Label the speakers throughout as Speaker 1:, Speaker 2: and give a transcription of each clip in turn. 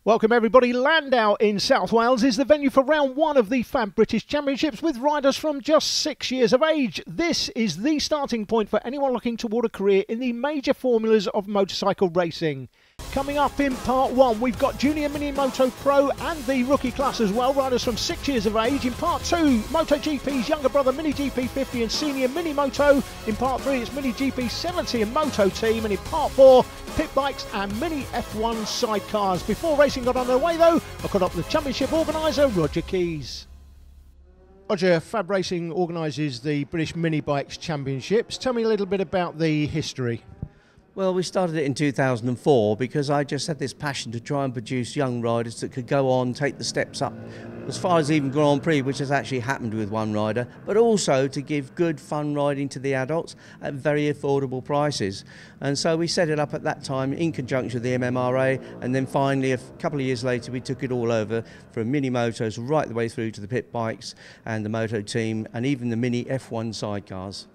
Speaker 1: Welcome everybody. Llandow in South Wales is the venue for round one of the FAB British Championships with riders from just 6 years of age. This is the starting point for anyone looking toward a career in the major formulas of motorcycle racing. Coming up in part one, we've got Junior Minimoto Pro and the rookie class as well, riders from 6 years of age. In part two, MotoGP's younger brother Mini GP50 and Snr Minimoto. In part three, it's Mini GP70 and Moto Team. And in part four, pit bikes and Mini F1 Sidecars. Before racing got underway though, I caught up with the championship organiser, Roger Keys. Roger, FAB Racing organises the British Minibikes Championships. Tell me a little bit about the history.
Speaker 2: Well, we started it in 2004 because I just had this passion to try and produce young riders that could go on, take the steps up as far as even Grand Prix, which has actually happened with one rider, but also to give good fun riding to the adults at very affordable prices. And so we set it up at that time in conjunction with the MMRA, and then finally a couple of years later we took it all over from mini motos right the way through to the pit bikes and the Moto Team and even the Mini F1 Sidecars.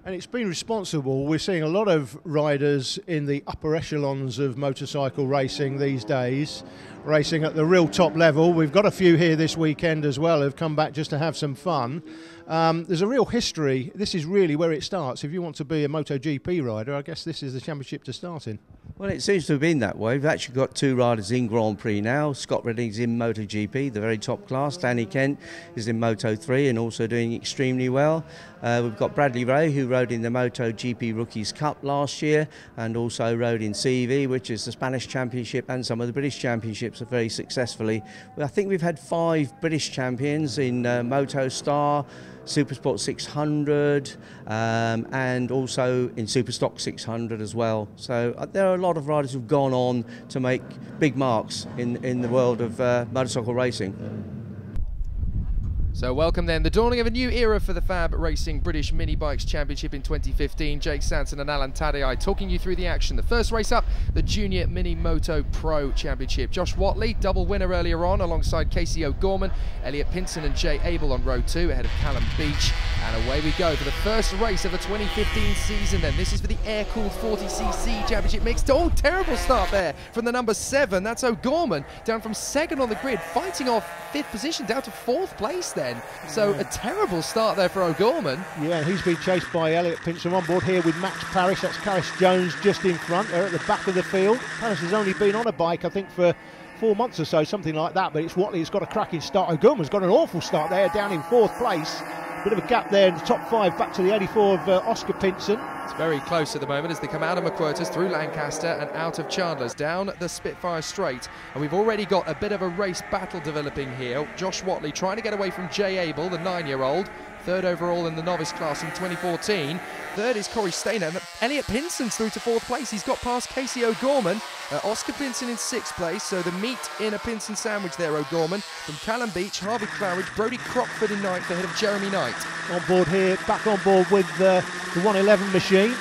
Speaker 1: And it's been responsible. We're seeing a lot of riders in the upper echelons of motorcycle racing these days, racing at the real top level. We've got a few here this weekend as well who've come back just to have some fun. There's a real history. This is really where it starts. If you want to be a MotoGP rider, I guess this is the championship to start in.
Speaker 2: Well, it seems to have been that way. We've actually got two riders in Grand Prix now. Scott Redding's in MotoGP, the very top class. Danny Kent is in Moto 3 and also doing extremely well. We've got Bradley Ray, who rode in the MotoGP Rookies Cup last year and also rode in CV, which is the Spanish Championship and some of the British Championships very successfully. I think we've had 5 British champions in Moto Star, Supersport 600 and also in Superstock 600 as well. So there are a lot of riders who've gone on to make big marks in the world of motorcycle racing.
Speaker 3: So welcome then, the dawning of a new era for the FAB Racing British Minibikes Championship in 2015. Jake Sanson and Alan Tadei talking you through the action. The first race up, the Junior Minimoto Pro Championship. Josh Watley, double winner earlier on, alongside Casey O'Gorman, Elliot Pinson and Jay Abel on row 2, ahead of Callum Beach. And away we go for the first race of the 2015 season then. This is for the air-cooled 40cc Championship mixed. Oh, terrible start there from the number 7. That's O'Gorman, down from 2nd on the grid, fighting off 5th position, down to 4th place then. So a terrible start there for O'Gorman. Yeah,
Speaker 1: he's been chased by Elliot Pinson on board here with Max Parrish. That's Carris Jones just in front. They're at the back of the field. Parrish has only been on a bike, I think, for 4 months or so, something like that. But it's Watley who's got a cracking start. O'Gorman's got an awful start there, down in 4th place. Bit of a gap there in the top 5, back to the 84 of Oscar Pinson.
Speaker 3: It's very close at the moment as they come out of McQuarters, through Lancaster and out of Chandler's, down the Spitfire Straight. And we've already got a bit of a race battle developing here. Josh Watley trying to get away from Jay Abel, the 9-year-old. 3rd overall in the novice class in 2014. 3rd is Corey Stainer. And Elliot Pinson's through to 4th place. He's got past Casey O'Gorman. Oscar Pinson in 6th place. So the meat in a Pinson sandwich there, O'Gorman. From Callum Beach, Harvey Claridge, Brodie Crockford in 9th ahead of Jeremy Knight.
Speaker 1: On board here, back on board with the 111 machine.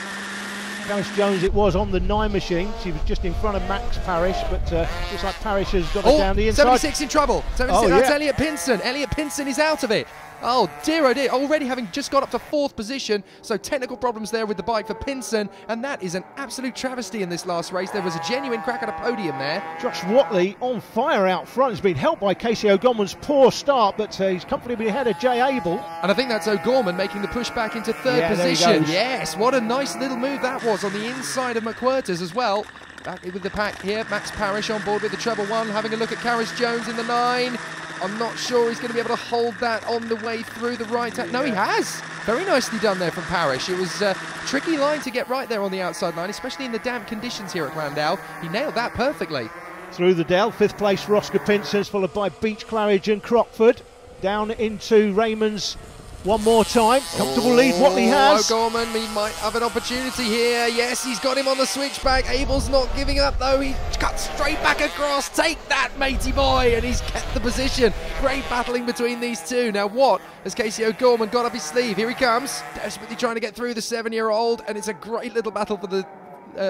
Speaker 1: Carris Jones it was on the 9 machine. She was just in front of Max Parrish, but looks like Parrish has got it down the inside.
Speaker 3: 76 in trouble. 76, that's Elliot Pinson. Elliot Pinson is out of it. Oh dear, already having just got up to 4th position, so technical problems there with the bike for Pinson, and that is an absolute travesty in this last race. There was a genuine crack at a podium there.
Speaker 1: Josh Watley on fire out front. Has been helped by Casey O'Gorman's poor start, but he's comfortably ahead of Jay Abel.
Speaker 3: And I think that's O'Gorman making the push back into 3rd position. Yes, what a nice little move that was on the inside of McQuarters as well. Back with the pack here, Max Parrish on board with the treble 1, having a look at Carris Jones in the 9. I'm not sure he's going to be able to hold that on the way through the right hand. No, he has. Very nicely done there from Parrish. It was a tricky line to get right there on the outside line, especially in the damp conditions here at Llandow. He nailed that perfectly. Through the Dell, 5th place for Oscar Pinson, followed by Beach, Claridge and Crockford. Down into Raymond's one more time. Comfortable lead Watley has. O'Gorman, he might have an opportunity here. Yes, he's got him on the switchback. Abel's not giving up though. He cuts straight back across. Take that, matey boy. And he's kept the position. Great battling between these two. Now what has Casey O'Gorman got up his sleeve? Here he comes. Desperately trying to get through the 7-year-old. And it's a great little battle for the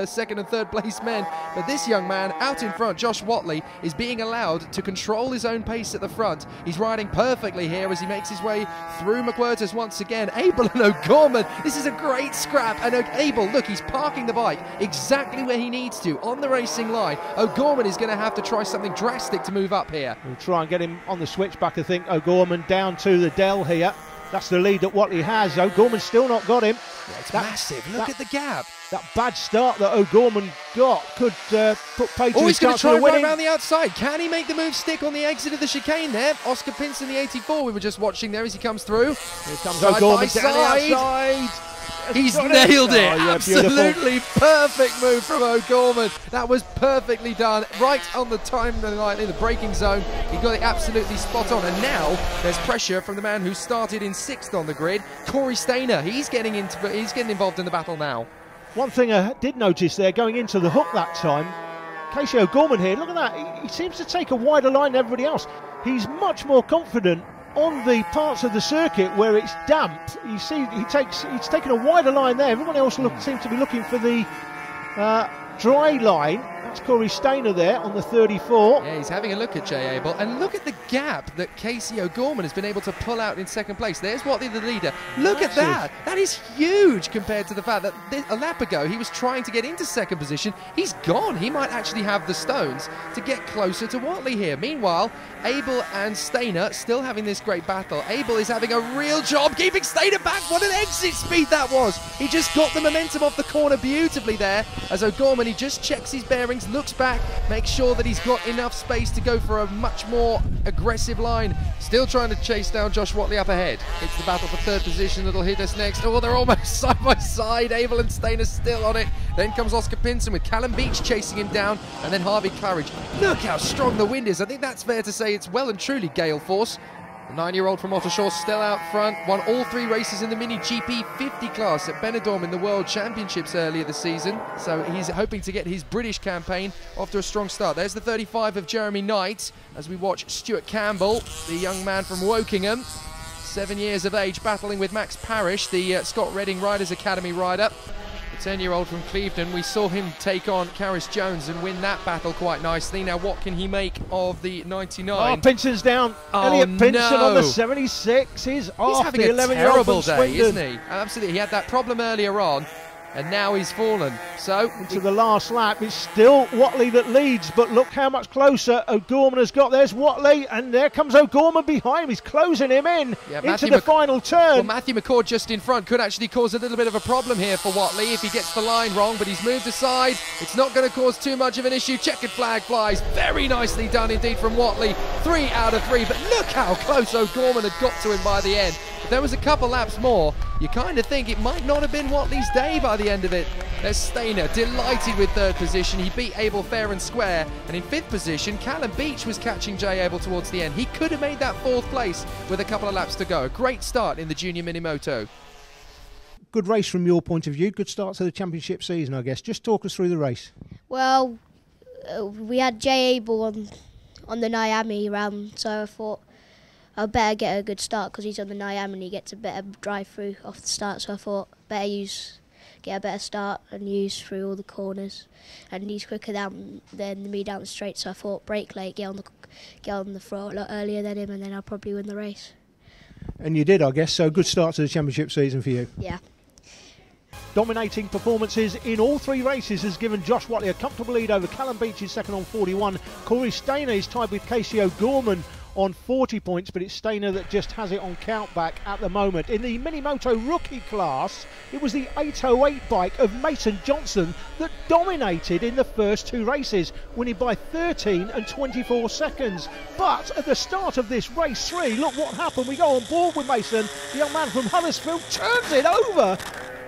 Speaker 3: second and third place men. But this young man out in front, Josh Whatley, is being allowed to control his own pace at the front. He's riding perfectly here as he makes his way through McWhirters once again. Abel and O'Gorman, this is a great scrap. And Abel, look, he's parking the bike exactly where he needs to, on the racing line. O'Gorman is going to have to try something drastic to move up here.
Speaker 1: We'll try and get him on the switchback, I think. O'Gorman down to the Dell here. That's the lead that Whatley has. O'Gorman's still not got him.
Speaker 3: Yeah, it's massive. Look at the gap.
Speaker 1: That bad start that O'Gorman got could put pay to
Speaker 3: he's
Speaker 1: his
Speaker 3: going to
Speaker 1: chance
Speaker 3: try
Speaker 1: for
Speaker 3: and
Speaker 1: winning.
Speaker 3: run around the outside. Can he make the move stick on the exit of the chicane there? Oscar Pinson, the 84, we were just watching there as he comes through.
Speaker 1: Here comes O'Gorman down the outside.
Speaker 3: He's nailed it.
Speaker 1: Oh, yeah,
Speaker 3: absolutely perfect move from O'Gorman. That was perfectly done, right on the timeline in the braking zone. He got it absolutely spot on. And now there's pressure from the man who started in 6th on the grid, Corey Stainer. He's getting involved in the battle now.
Speaker 1: One thing I did notice there, going into the hook that time, Casey O'Gorman here, look at that. He seems to take a wider line than everybody else. He's much more confident on the parts of the circuit where it's damp. You see, he's taken a wider line there. Everyone else seems to be looking for the dry line. That's Corey Stainer there on the 34.
Speaker 3: Yeah, he's having a look at Jay Abel, and look at the gap that Casey O'Gorman has been able to pull out in 2nd place. There's Whatley, the leader. Look at that. That is huge compared to the fact that a lap ago he was trying to get into 2nd position. He's gone. He might actually have the stones to get closer to Whatley here. Meanwhile, Abel and Stainer still having this great battle. Abel is having a real job keeping Stainer back. What an exit speed that was. He just got the momentum off the corner beautifully there as O'Gorman, he just checks his bearings, looks back, makes sure that he's got enough space to go for a much more aggressive line. Still trying to chase down Josh Whatley up ahead. It's the battle for 3rd position that'll hit us next. Oh, they're almost side by side. Abel and Stainer still on it. Then comes Oscar Pinson with Callum Beach chasing him down, and then Harvey Claridge. Look how strong the wind is. I think that's fair to say it's well and truly gale force. The 9-year-old from Ottershaw still out front, won all 3 races in the Mini GP50 class at Benidorm in the World Championships earlier this season. So he's hoping to get his British campaign off to a strong start. There's the 35 of Jeremy Knight as we watch Stuart Campbell, the young man from Wokingham, 7 years of age, battling with Max Parrish, the Scott Redding Riders Academy rider. 10-year-old from Clevedon. We saw him take on Caris Jones and win that battle quite nicely. Now, what can he make of the 99?
Speaker 1: Oh, Pinson's down.
Speaker 3: Oh,
Speaker 1: Elliot Pinson
Speaker 3: no.
Speaker 1: on the 76 is off.
Speaker 3: He's having
Speaker 1: the
Speaker 3: a
Speaker 1: 11-year-old
Speaker 3: terrible
Speaker 1: from
Speaker 3: day,
Speaker 1: Swindon.
Speaker 3: isn't he? Absolutely. He had that problem earlier on, and now he's fallen. So
Speaker 1: into the last lap, it's still Whatley that leads, but look how much closer O'Gorman has got. There's Whatley, and there comes O'Gorman behind him. He's closing him in into the final turn.
Speaker 3: Well, Matthew McCord just in front could actually cause a little bit of a problem here for Whatley if he gets the line wrong, but he's moved aside. It's not going to cause too much of an issue. Checkered flag flies. Very nicely done indeed from Whatley. 3 out of 3, but look how close O'Gorman had got to him by the end. If there was a couple laps more, you kind of think it might not have been Whatley's day by the end of it. There's Stainer, delighted with 3rd position. He beat Abel fair and square. And in 5th position, Callum Beach was catching Jay Abel towards the end. He could have made that 4th place with a couple of laps to go. A great start in the Junior Minimoto.
Speaker 1: Good race from your point of view. Good start to the championship season, I guess. Just talk us through the race.
Speaker 4: Well, we had Jay Abel on the Miami round, so I thought I better get a good start because he's on the Miami and he gets a better drive through off the start. So I thought get a better start and use through all the corners, and he's quicker than me down the straight. So I thought brake late, get on the floor a lot earlier than him, and then I'll probably win the race. And
Speaker 1: you did, I guess. So good start to the championship season for you.
Speaker 4: Yeah.
Speaker 1: Dominating performances in all 3 races has given Josh Whatley a comfortable lead over Callum Beach, is second on 41. Corey Stainer is tied with Casey O'Gorman on 40 points, but it's Stainer that just has it on countback at the moment. In the Minimoto rookie class, it was the 808 bike of Mason Johnson that dominated in the first 2 races, winning by 13 and 24 seconds. But at the start of this race 3, look what happened. We go on board with Mason. The young man from Huddersfield turns it over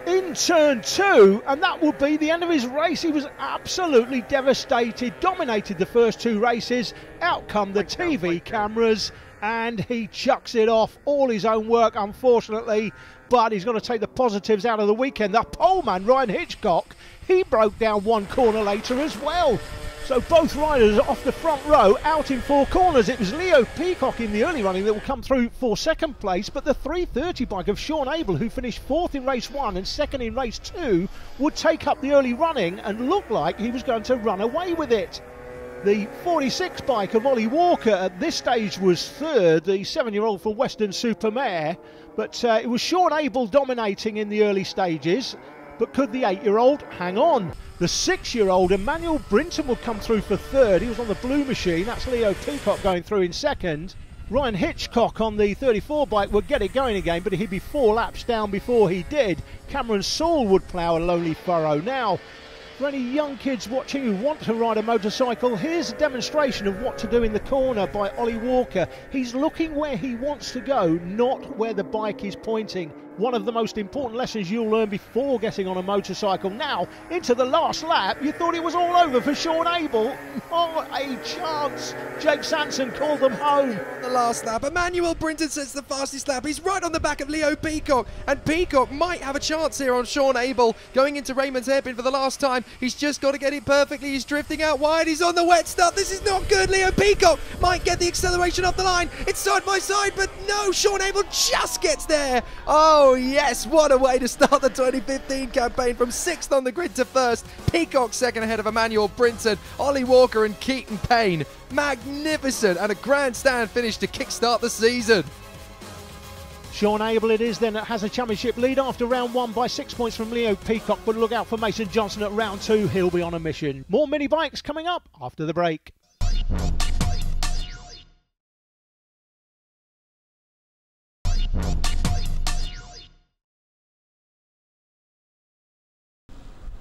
Speaker 1: in turn 2, and that would be the end of his race. He was absolutely devastated, dominated the first 2 races. Out come the TV cameras, and he chucks it off. All his own work, unfortunately, but he's got to take the positives out of the weekend. The poleman, Ryan Hitchcock, he broke down 1 corner later as well. So both riders off the front row, out in four corners. It was Leo Peacock in the early running that will come through for second place, but the 330 bike of Sean Abel, who finished fourth in race 1 and second in race 2, would take up the early running and look like he was going to run away with it. The 46 bike of Ollie Walker at this stage was third, the 7-year-old for Western Supermare, but it was Sean Abel dominating in the early stages. But could the 8-year-old hang on? The 6-year-old Emmanuel Brinton would come through for third. He was on the blue machine. That's Leo Peacock going through in second. Ryan Hitchcock on the 34 bike would get it going again, but he'd be 4 laps down before he did. Cameron Saul would plough a lonely furrow. Now, for any young kids watching who want to ride a motorcycle, here's a demonstration of what to do in the corner by Ollie Walker. He's looking where he wants to go, not where the bike is pointing. One of the most important lessons you'll learn before getting on a motorcycle. Now, into the last lap, you thought it was all over for Sean Abel. Oh, a chance. Jake Sanson called them home.
Speaker 3: The last lap, Emmanuel Brinton sets the fastest lap. He's right on the back of Leo Peacock, and Peacock might have a chance here on Sean Abel. Going into Raymond's hairpin for the last time. He's just got to get it perfectly. He's drifting out wide. He's on the wet stuff. This is not good. Leo Peacock might get the acceleration off the line. It's side by side, but no, Sean Abel just gets there. Oh, yes, what a way to start the 2015 campaign, from 6th on the grid to 1st. Peacock second ahead of Emmanuel Brinton, Ollie Walker and Keaton Payne. Magnificent, and a grandstand finish to kickstart the season.
Speaker 1: Sean Abel it is then that has a championship lead after round 1 by 6 points from Leo Peacock, but look out for Mason Johnson at round 2. He'll be on a mission. More mini bikes coming up after the break.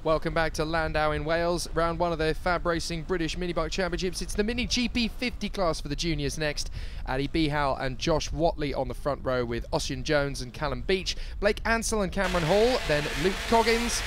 Speaker 3: Welcome back to Llandow in Wales, round 1 of the FAB Racing British Minibike Championships. It's the Mini GP50 class for the juniors next. Addy Behal and Josh Watley on the front row with Ossian Jones and Callum Beach, Blake Ansell and Cameron Hall, then Luke Coggins,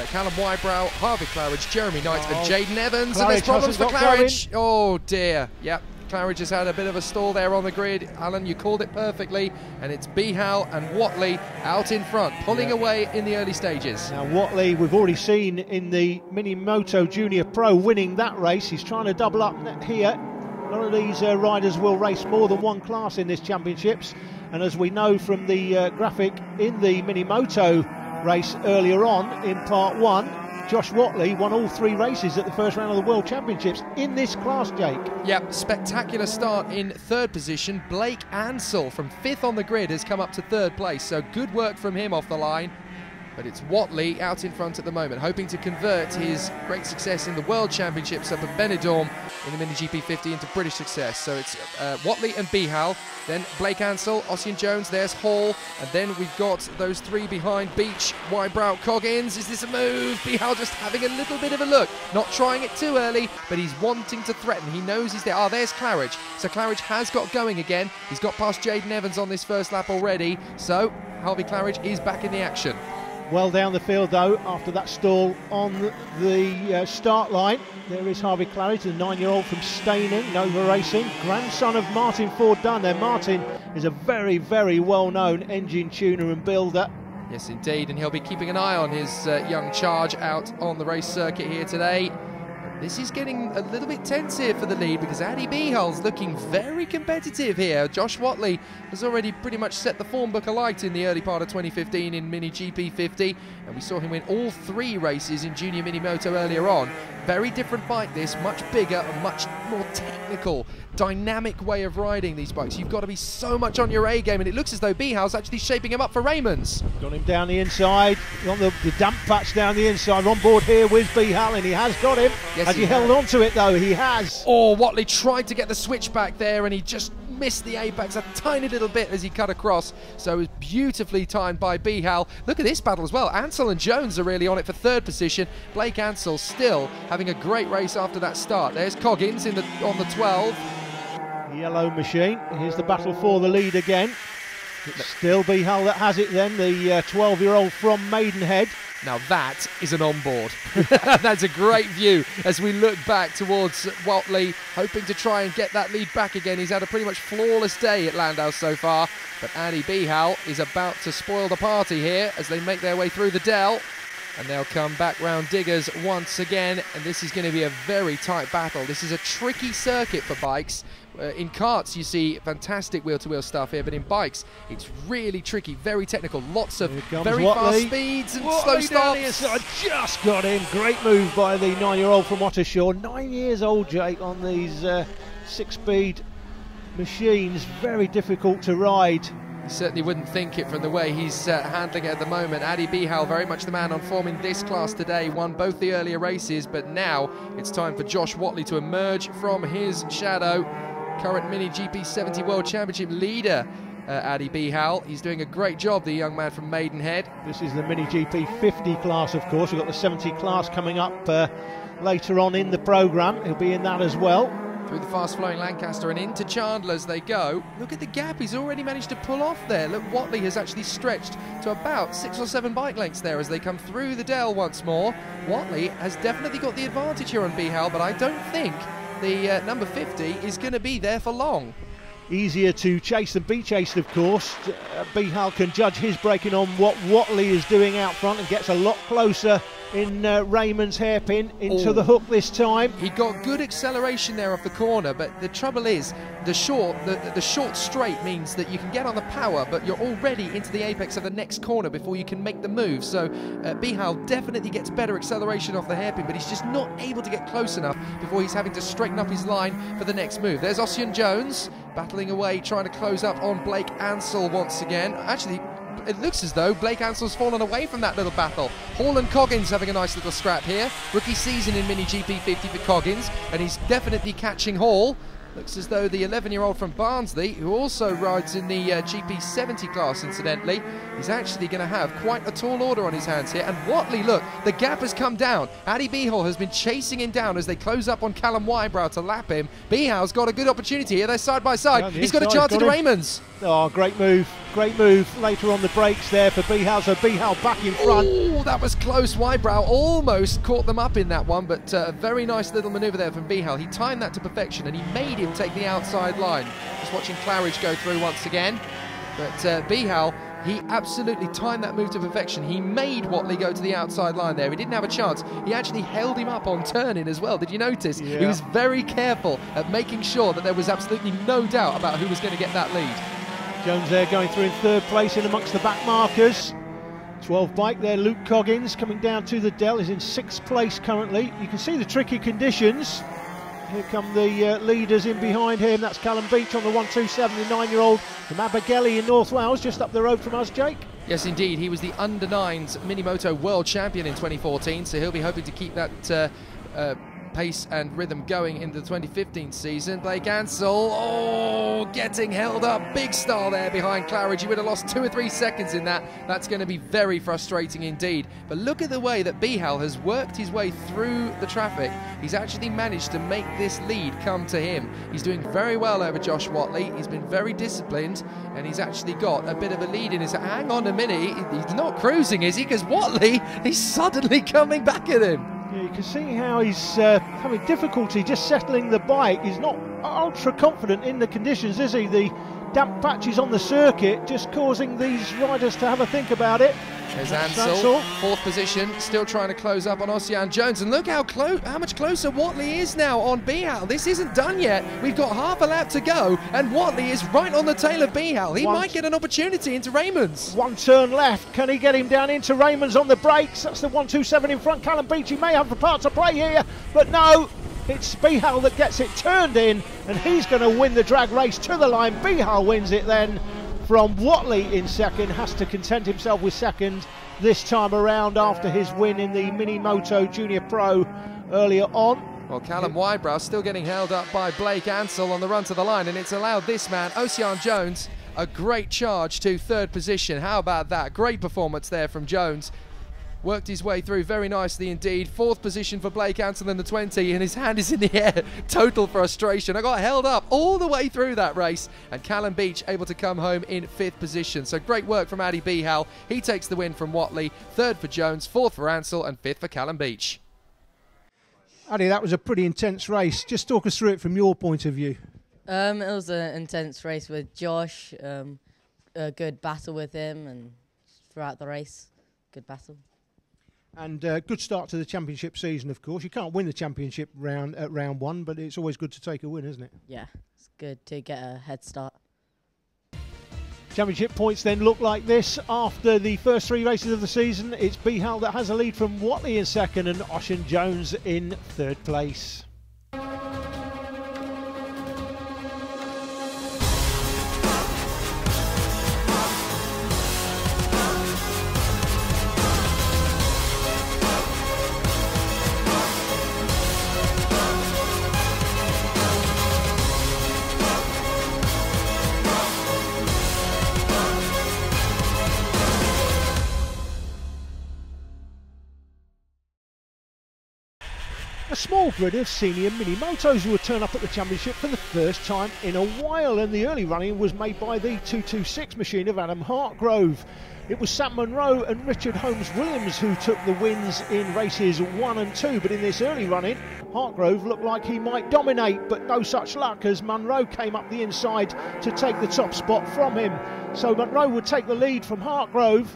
Speaker 3: Callum Wybrow, Harvey Claridge, Jeremy Knight and Jaden Evans. And there's problems for Claridge. Oh dear, yep. Claridge has had a bit of a stall there on the grid. Alan, you called it perfectly, and it's Behal and Watley out in front, pulling away in the early stages.
Speaker 1: Now Watley, we've already seen in the Minimoto Junior Pro winning that race. He's trying to double up here. A lot of these riders will race more than one class in this championships, and as we know from the graphic in the Minimoto race earlier on in part 1, Josh Watley won all 3 races at the first round of the World Championships in this class, Jake.
Speaker 3: Yep, spectacular start in 3rd position. Blake Ansell from 5th on the grid has come up to 3rd place, so good work from him off the line. But it's Watley out in front at the moment, hoping to convert his great success in the World Championships up at Benidorm in the Mini GP50 into British success. So it's Watley and Behal, then Blake Ansell, Ossian Jones, there's Hall, and then we've got those 3 behind: Beach, Wybrow, Coggins. Is this a move? Behal just having a little bit of a look, not trying it too early, but he's wanting to threaten. He knows he's there. Oh, there's Claridge. So Claridge has got going again. He's got past Jaden Evans on this first lap already. So Harvey Claridge is back in the action.
Speaker 1: Well down the field though, after that stall on the start line. There is Harvey Claridge, the 9-year-old from Staining, Nova Racing, grandson of Martin Ford Dunn. There, Martin is a very, very well-known engine tuner and builder.
Speaker 3: Yes, indeed, and he'll be keeping an eye on his young charge out on the race circuit here today. This is getting a little bit tense here for the lead, because Addy Behal's looking very competitive here. Josh Watley has already pretty much set the form book alight in the early part of 2015 in Mini GP50, and we saw him win all 3 races in Junior Minimoto earlier on. Very different bike this, much bigger, a much more technical, dynamic way of riding these bikes. You've got to be so much on your A game, and it looks as though Behal's actually shaping him up for Raymond's.
Speaker 1: Got him down the inside, on the damp patch down the inside, on board here with Behal, and he has got him.
Speaker 3: Yes,
Speaker 1: has he held on to it though? He has.
Speaker 3: Oh, Watley tried to get the switch back there, and he just missed the apex a tiny little bit as he cut across, so it was beautifully timed by Behal. Look at this battle as well. Ansell and Jones are really on it for 3rd position. Blake Ansell still having a great race after that start. There's Coggins on the 12.
Speaker 1: Yellow machine. Here's the battle for the lead again. It's still Behal that has it then, the 12-year-old from Maidenhead.
Speaker 3: Now that is an onboard. That's a great view as we look back towards Watley, hoping to try and get that lead back again. He's had a pretty much flawless day at Llandow so far, but Addy Behal is about to spoil the party here as they make their way through the Dell. And they'll come back round Diggers once again, and this is going to be a very tight battle. This is a tricky circuit for bikes. In karts, you see fantastic wheel-to-wheel stuff here, but in bikes, it's really tricky, very technical. Lots of very fast speeds and slow stops.
Speaker 1: Just got in. Great move by the 9-year-old from Ottershaw. 9 years old, Jake, on these 6-speed machines. Very difficult to ride.
Speaker 3: You certainly wouldn't think it from the way he's handling it at the moment. Adi Bihal, very much the man on form in this class today, won both the earlier races, but now it's time for Josh Watley to emerge from his shadow. Current Mini GP70 World Championship leader, Adi Bihal. He's doing a great job, the young man from Maidenhead.
Speaker 1: This is the Mini GP50 class, of course. We've got the 70 class coming up later on in the programme. He'll be in that as well.
Speaker 3: Through the fast-flowing Lancaster and into Chandler as they go. Look at the gap he's already managed to pull off there. Look, Watley has actually stretched to about 6 or 7 bike lengths there as they come through the dell once more. Watley has definitely got the advantage here on Bihal, but I don't think the number 50 is going to be there for long.
Speaker 1: Easier to chase than be chased, of course. Bihal can judge his braking on what Watley is doing out front and gets a lot closer in Raymond's hairpin into the hook this time.
Speaker 3: He got good acceleration there off the corner, but the trouble is the short straight means that you can get on the power, but you're already into the apex of the next corner before you can make the move. So Bihal definitely gets better acceleration off the hairpin, but he's just not able to get close enough before he's having to straighten up his line for the next move. There's Ossian Jones battling away, trying to close up on Blake Ansell once again. Actually, it looks as though Blake Ansell's fallen away from that little battle. Hall and Coggins having a nice little scrap here. Rookie season in Mini GP50 for Coggins, and he's definitely catching Hall. Looks as though the 11-year-old from Barnsley, who also rides in the GP70 class incidentally, is actually going to have quite a tall order on his hands here. And Watley, look, the gap has come down. Adi Bihal has been chasing him down as they close up on Callum Wybrow to lap him. Bihal's got a good opportunity here. They're side by side. He's got a chance at Raymonds.
Speaker 1: Oh, great move. Great move later on the brakes there for Bihal. So Bihal back in front.
Speaker 3: Oh, that was close. Wybrow almost caught them up in that one, but a very nice little manoeuvre there from Bihal. He timed that to perfection and he made him take the outside line. Just watching Claridge go through once again. But Bihal, he absolutely timed that move to perfection. He made Watley go to the outside line there. He didn't have a chance. He actually held him up on turning as well. Did you notice? Yeah. He was very careful at making sure that there was absolutely no doubt about who was going to get that lead.
Speaker 1: Jones there going through in 3rd place in amongst the back markers. 12 bike there, Luke Coggins coming down to the dell, is in 6th place currently. You can see the tricky conditions. Here come the leaders in behind him. That's Callum Beach on the 127, the 9-year-old from Abergele in North Wales, just up the road from us, Jake.
Speaker 3: Yes, indeed. He was the under-9s Minimoto World Champion in 2014, so he'll be hoping to keep that pace and rhythm going in the 2015 season. Blake Ansell, getting held up. Big star there behind Claridge. He would have lost 2 or 3 seconds in that. That's going to be very frustrating indeed. But look at the way that Bihal has worked his way through the traffic. He's actually managed to make this lead come to him. He's doing very well over Josh Watley. He's been very disciplined, and he's actually got a bit of a lead in his... Hang on a minute, he's not cruising, is he? Because Watley, he's suddenly coming back at him.
Speaker 1: Yeah, you can see how he's having difficulty just settling the bike. He's not ultra confident in the conditions, is he? The damp patches on the circuit just causing these riders to have a think about it.
Speaker 3: There's Ansell, 4th position, still trying to close up on Ossian Jones. And look how much closer Watley is now on Bihal. This isn't done yet. We've got half a lap to go, and Watley is right on the tail of Bihal. He might get an opportunity into Raymonds.
Speaker 1: 1 turn left. Can he get him down into Raymonds on the brakes? That's the 127 in front. Callum Beach, he may have the part to play here, but no. It's Bihal that gets it turned in, and he's going to win the drag race to the line. Bihal wins it then from Watley in 2nd, has to content himself with 2nd this time around after his win in the Minimoto Junior Pro earlier on.
Speaker 3: Well, Callum Wybrow still getting held up by Blake Ansell on the run to the line, and it's allowed this man, Ossian Jones, a great charge to 3rd position. How about that? Great performance there from Jones. Worked his way through very nicely indeed. 4th position for Blake Ansell in the 20, and his hand is in the air. Total frustration. I got held up all the way through that race, and Callum Beach able to come home in 5th position. So great work from Adi Bihal. He takes the win from Watley. 3rd for Jones, 4th for Ansell, and 5th for Callum Beach.
Speaker 1: Adi, that was a pretty intense race. Just talk us through it from your point of view.
Speaker 5: It was an intense race with Josh. A good battle with him, and throughout the race, good battle.
Speaker 1: And good start to the championship season, of course. You can't win the championship round at round one, but it's always good to take a win, isn't it?
Speaker 5: Yeah, it's good to get a head start.
Speaker 1: Championship points then look like this. After the first 3 races of the season, it's Bihal that has a lead from Watley in second and Ocean Jones in third place. A small grid of senior Minimotos will turn up at the championship for the first time in a while, and the early running was made by the 226 machine of Adam Hartgrove. It was Sam Munro and Richard Holmes-Williams who took the wins in races 1 and 2, but in this early running, Hartgrove looked like he might dominate, but no such luck as Munro came up the inside to take the top spot from him. So Munro would take the lead from Hartgrove,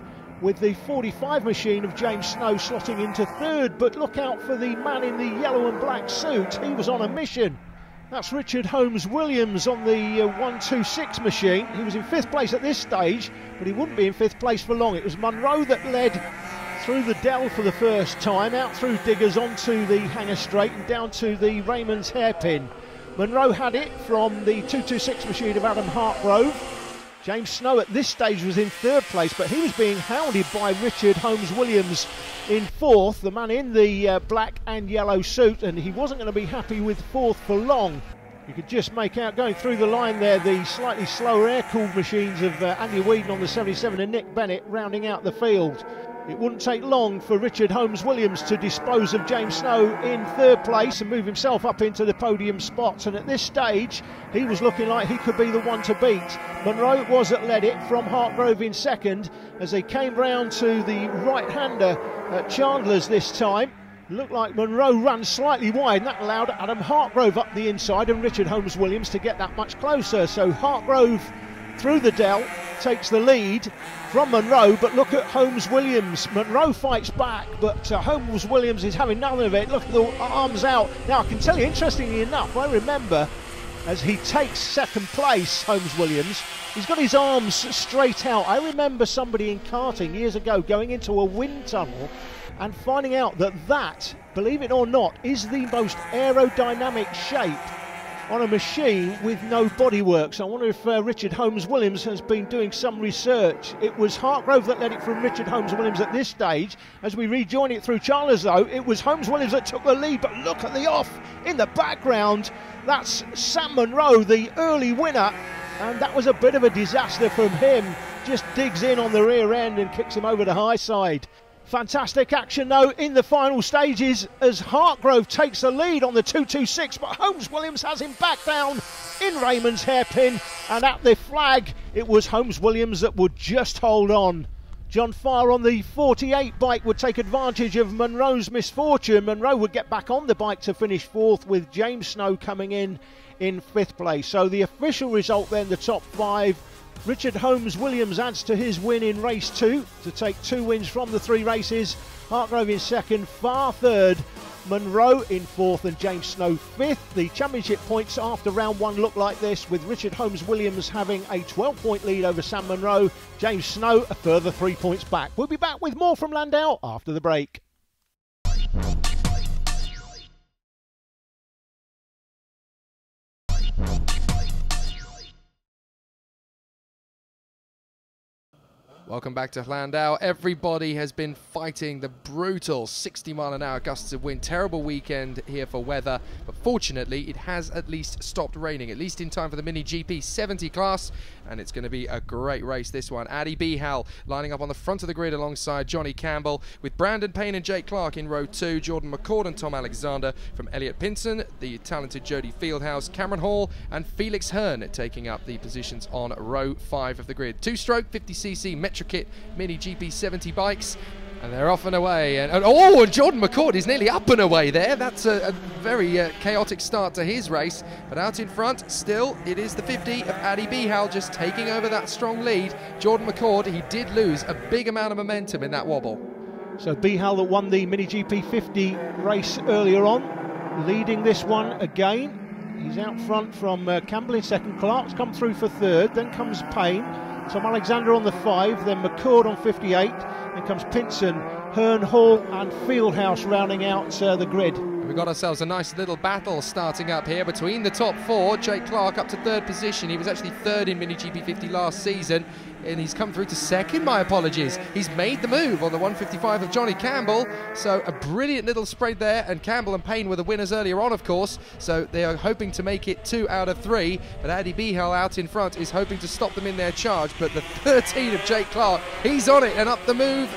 Speaker 1: with the 45 machine of James Snow slotting into third, but look out for the man in the yellow and black suit. He was on a mission. That's Richard Holmes-Williams on the 126 machine. He was in 5th place at this stage, but he wouldn't be in 5th place for long. It was Munro that led through the Dell for the first time, out through Diggers onto the Hanger Straight and down to the Raymond's Hairpin. Munro had it from the 226 machine of Adam Hartgrove. James Snow at this stage was in 3rd place, but he was being hounded by Richard Holmes-Williams in 4th, the man in the black and yellow suit, and he wasn't going to be happy with 4th for long. You could just make out going through the line there the slightly slower air-cooled machines of Andy Whedon on the 77 and Nick Bennett rounding out the field. It wouldn't take long for Richard Holmes-Williams to dispose of James Snow in 3rd place and move himself up into the podium spots, and at this stage he was looking like he could be the one to beat. Munro was that led it from Hartgrove in 2nd as they came round to the right-hander at Chandler's this time. Looked like Munro ran slightly wide, and that allowed Adam Hartgrove up the inside and Richard Holmes-Williams to get that much closer. So Hartgrove through the Dell takes the lead from Munro, but look at Holmes-Williams. Munro fights back, but Holmes-Williams is having none of it. Look at the arms out. Now I can tell you, interestingly enough, I remember as he takes 2nd place, Holmes-Williams, he's got his arms straight out. I remember somebody in karting years ago going into a wind tunnel and finding out that, believe it or not, is the most aerodynamic shape on a machine with no bodywork. So I wonder if Richard Holmes-Williams has been doing some research. It was Hartgrove that led it from Richard Holmes-Williams at this stage. As we rejoin it through Chandler's though, it was Holmes-Williams that took the lead, but look at the off in the background. That's Sam Munro, the early winner, and that was a bit of a disaster from him. Just digs in on the rear end and kicks him over the high side. Fantastic action though in the final stages as Hartgrove takes the lead on the 226, but Holmes-Williams has him back down in Raymond's Hairpin, and at the flag it was Holmes-Williams that would just hold on. John Farr on the 48 bike would take advantage of Munro's misfortune. Munro would get back on the bike to finish 4th, with James Snow coming in 5th place. So the official result then, the top 5. Richard Holmes-Williams adds to his win in race 2 to take 2 wins from the 3 races. Hartgrove in 2nd, Farr 3rd, Munro in 4th and James Snow 5th. The championship points after round 1 look like this, with Richard Holmes-Williams having a 12-point lead over Sam Munro, James Snow a further 3 points back. We'll be back with more from Llandow after the break.
Speaker 3: Welcome back to Llandow. Everybody has been fighting the brutal 60-mile-an-hour gusts of wind. Terrible weekend here for weather, but fortunately it has at least stopped raining, at least in time for the Mini GP70 class, and it's going to be a great race, this one. Addy Bihal lining up on the front of the grid alongside Johnny Campbell, with Brandon Payne and Jake Clark in row 2, Jordan McCord and Tom Alexander from Elliot Pinson, the talented Jody Fieldhouse, Cameron Hall and Felix Hearn taking up the positions on row 5 of the grid. 2-stroke 50cc Metro Kit Mini GP70 bikes, and they're off and away. And Jordan McCord is nearly up and away there. That's a very chaotic start to his race, but out in front still it is the 50 of Addy Bihal just taking over that strong lead. Jordan McCord, he did lose a big amount of momentum in that wobble.
Speaker 1: So Bihal, that won the Mini GP50 race earlier on, leading this one again. He's out front from Campbell in second. Clark's come through for third. Then comes Payne. Tom Alexander on the 5. Then McCord on 58. Then comes Pinson, Hearn, Hall and Fieldhouse rounding out the grid.
Speaker 3: We've got ourselves a nice little battle starting up here between the top 4. Jake Clark up to third position. He was actually third in Mini GP50 last season, and he's come through to second, my apologies. He's made the move on the 155 of Johnny Campbell, so a brilliant little spread there, and Campbell and Payne were the winners earlier on, of course, so they are hoping to make it 2 out of 3, but Adi Bihal out in front is hoping to stop them in their charge, but the 13 of Jake Clark, he's on it and up the move.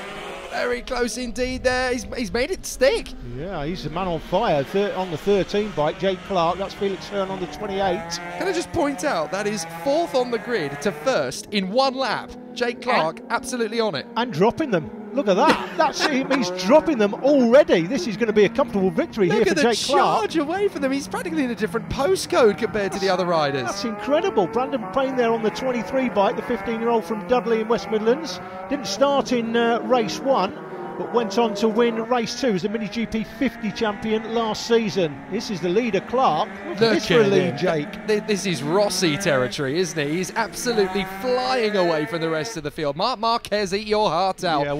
Speaker 3: Very close indeed there. He's made it stick.
Speaker 1: Yeah, he's the man on fire on the 13 bike. Jake Clark, that's Felix Hearn on the 28.
Speaker 3: Can I just point out that is 4th on the grid to 1st in 1 lap. Jake Clark absolutely on it.
Speaker 1: And dropping them. Look at that. That's him. He's dropping them already. This is going to be a comfortable victory here for Jake Clark.
Speaker 3: Look at the charge away from them. He's practically in a different postcode compared to the other riders.
Speaker 1: That's incredible. Brandon Payne there on the 23 bike, the 15-year-old from Dudley in West Midlands. Didn't start in race 1, but went on to win race 2 as the Mini GP50 champion last season. This is the leader, Clark. Look at this for a lead, Jake.
Speaker 3: This is Rossi territory, isn't he? He's absolutely flying away from the rest of the field. Marc Marquez, eat your heart out.
Speaker 1: Yeah,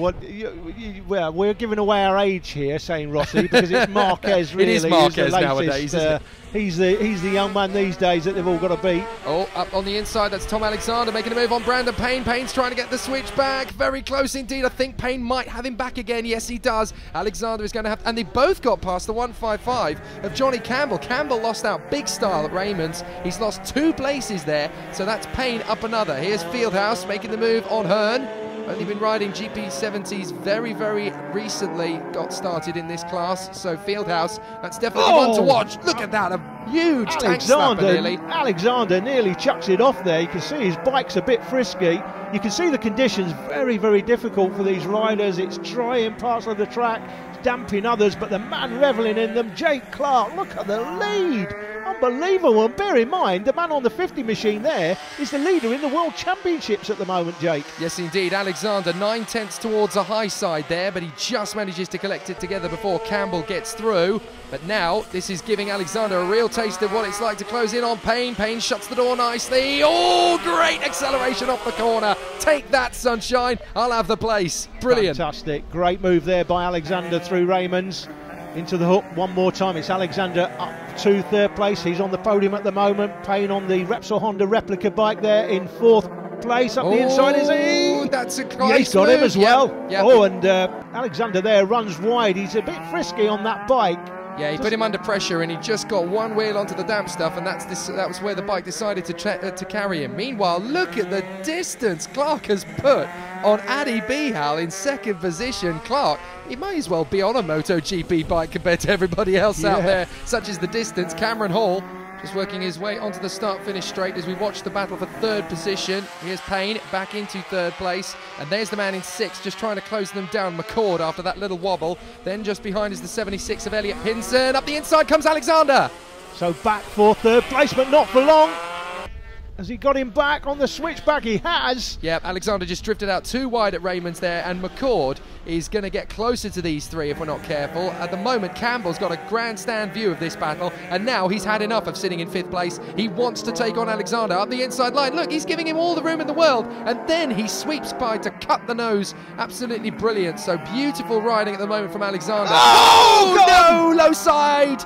Speaker 1: well, we're giving away our age here saying Rossi because it's Marquez really.
Speaker 3: It is Marquez nowadays, isn't it?
Speaker 1: He's the young man these days that they've all got to beat.
Speaker 3: Oh, up on the inside, that's Tom Alexander making a move on Brandon Payne. Payne's trying to get the switch back. Very close indeed. I think Payne might have him back again. Yes, he does. Alexander is going to have... And they both got past the 155 of Johnny Campbell. Campbell lost out big style at Raymond's. He's lost 2 places there. So that's Payne up another. Here's Fieldhouse making the move on Hearn. Only been riding GP70s very, very recently. Got started in this class. So Fieldhouse, that's definitely one to watch. Look at that, a huge tank snapper nearly.
Speaker 1: Alexander nearly chucks it off there. You can see his bike's a bit frisky. You can see the conditions very, very difficult for these riders. It's dry in parts of the track, it's damp in others, but the man revelling in them, Jake Clark, look at the lead. Unbelievable. And bear in mind, the man on the 50 machine there is the leader in the World Championships at the moment, Jake.
Speaker 3: Yes, indeed. Alexander 9/10 towards the high side there, but he just manages to collect it together before Campbell gets through. But now this is giving Alexander a real taste of what it's like to close in on Payne. Payne shuts the door nicely. Oh, great acceleration off the corner. Take that, sunshine. I'll have the place. Brilliant.
Speaker 1: Fantastic. Great move there by Alexander through Raymond's. Into the hook one more time. It's Alexander up to 3rd place. He's on the podium at the moment. Payne on the Repsol Honda replica bike there in 4th place. Up the inside is he.
Speaker 3: That's a
Speaker 1: yeah, he's got him as well.
Speaker 3: Yep.
Speaker 1: Oh, and Alexander there runs wide. He's a bit frisky on that bike.
Speaker 3: Yeah, he put him under pressure and he just got one wheel onto the damp stuff, and that was where the bike decided to carry him. Meanwhile, look at the distance Clark has put on Adi Bihal in 2nd position. Clark, he might as well be on a MotoGP bike compared to everybody else out there, such as the distance. Cameron Hall just working his way onto the start-finish straight as we watch the battle for 3rd position. Here's Payne back into 3rd place, and there's the man in 6th just trying to close them down, McCord, after that little wobble. Then just behind is the 76 of Elliot Pinson. Up the inside comes Alexander.
Speaker 1: So back for 3rd place, but not for long. Has he got him back on the switchback? He has.
Speaker 3: Yep, Alexander just drifted out 2 wide at Raymond's there, and McCord is going to get closer to these 3 if we're not careful. At the moment, Campbell's got a grandstand view of this battle, and now he's had enough of sitting in 5th place. He wants to take on Alexander up the inside line. Look, he's giving him all the room in the world, and then he sweeps by to cut the nose. Absolutely brilliant. So beautiful riding at the moment from Alexander. Oh, no! Low side!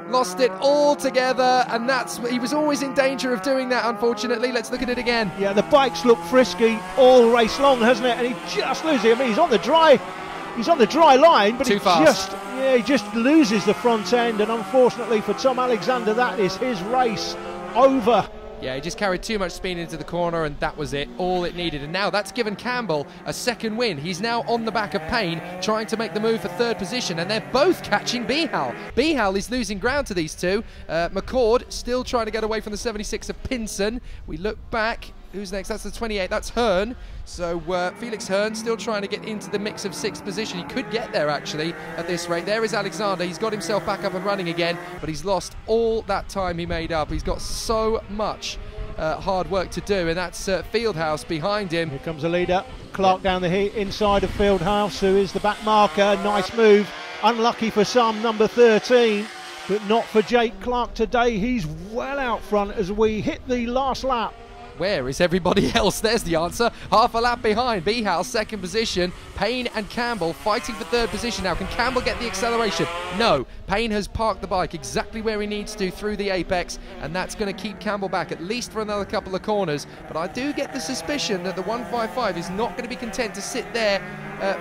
Speaker 3: Lost it all together, and he was always in danger of doing that, unfortunately. Let's look at it again.
Speaker 1: Yeah, the bike's looked frisky all race long, hasn't it? And he just loses it. I mean, he's on the dry line, but he just loses the front end, and unfortunately for Tom Alexander, that is his race over.
Speaker 3: Yeah, he just carried too much speed into the corner, and that was it, all it needed. And now that's given Campbell a 2nd win. He's now on the back of Payne, trying to make the move for 3rd position, and they're both catching Bihal. Bihal is losing ground to these 2. McCord still trying to get away from the 76 of Pinson. We look back. Who's next? That's the 28. That's Hearn. So Felix Hearn still trying to get into the mix of 6th position. He could get there, actually, at this rate. There is Alexander. He's got himself back up and running again, but he's lost all that time he made up. He's got so much hard work to do, and that's Fieldhouse behind him.
Speaker 1: Here comes the leader. Clark down the heat inside of Fieldhouse, who is the back marker. Nice move. Unlucky for some, number 13, but not for Jake Clark today. He's well out front as we hit the last lap.
Speaker 3: Where is everybody else? There's the answer. Half a lap behind. Behouse, second position. Payne and Campbell fighting for third position now. Can Campbell get the acceleration? No. Payne has parked the bike exactly where he needs to through the apex, and that's going to keep Campbell back at least for another couple of corners. But I do get the suspicion that the 155 is not going to be content to sit there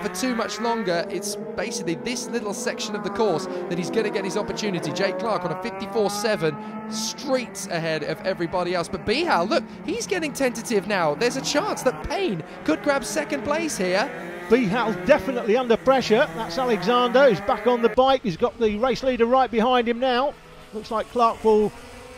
Speaker 3: for too much longer. It's basically this little section of the course that he's going to get his opportunity. Jake Clark on a 54.7, streets ahead of everybody else. But Bihal, look, he's getting tentative now. There's a chance that Payne could grab second place here.
Speaker 1: Bihal's definitely under pressure. That's Alexander, who's back on the bike. He's got the race leader right behind him now. Looks like Clark will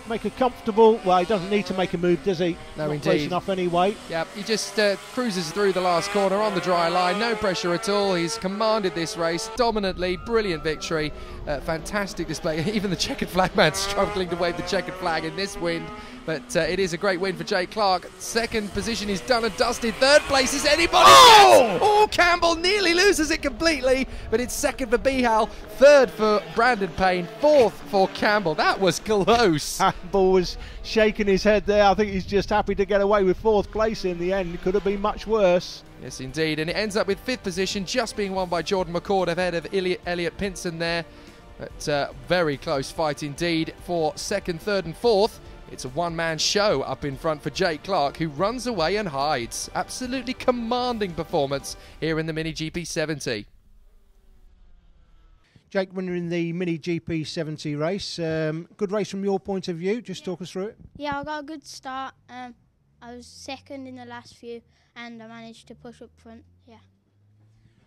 Speaker 1: make a comfortable, well, he doesn't need to make a move, does he?
Speaker 3: No,
Speaker 1: not
Speaker 3: indeed.
Speaker 1: close enough anyway.
Speaker 3: Yeah, he just cruises through the last corner on the dry line, no pressure at all. He's commanded this race dominantly, brilliant victory, fantastic display. Even the checkered flag man struggling to wave the checkered flag in this wind, but it is a great win for Jake Clark. Second position is done and dusted. Third place is anybody. Oh, Campbell nearly loses it completely, but it's second for Bihal, third for Brandon Payne, fourth for Campbell. That was close.
Speaker 1: Campbell was shaking his head there. I think he's just happy to get away with fourth place in the end. It could have been much worse.
Speaker 3: Yes, indeed, and it ends up with fifth position, just being won by Jordan McCord ahead of Elliot Pinson there. But very close fight indeed for second, third and fourth. It's a one-man show up in front for Jake Clark, who runs away and hides. Absolutely commanding performance here in the Mini GP70.
Speaker 1: Jake, winner in the Mini GP70 race. Good race from your point of view. Just talk us through it.
Speaker 6: Yeah, I got a good start. I was second in the last few, and I managed to push up front. Yeah.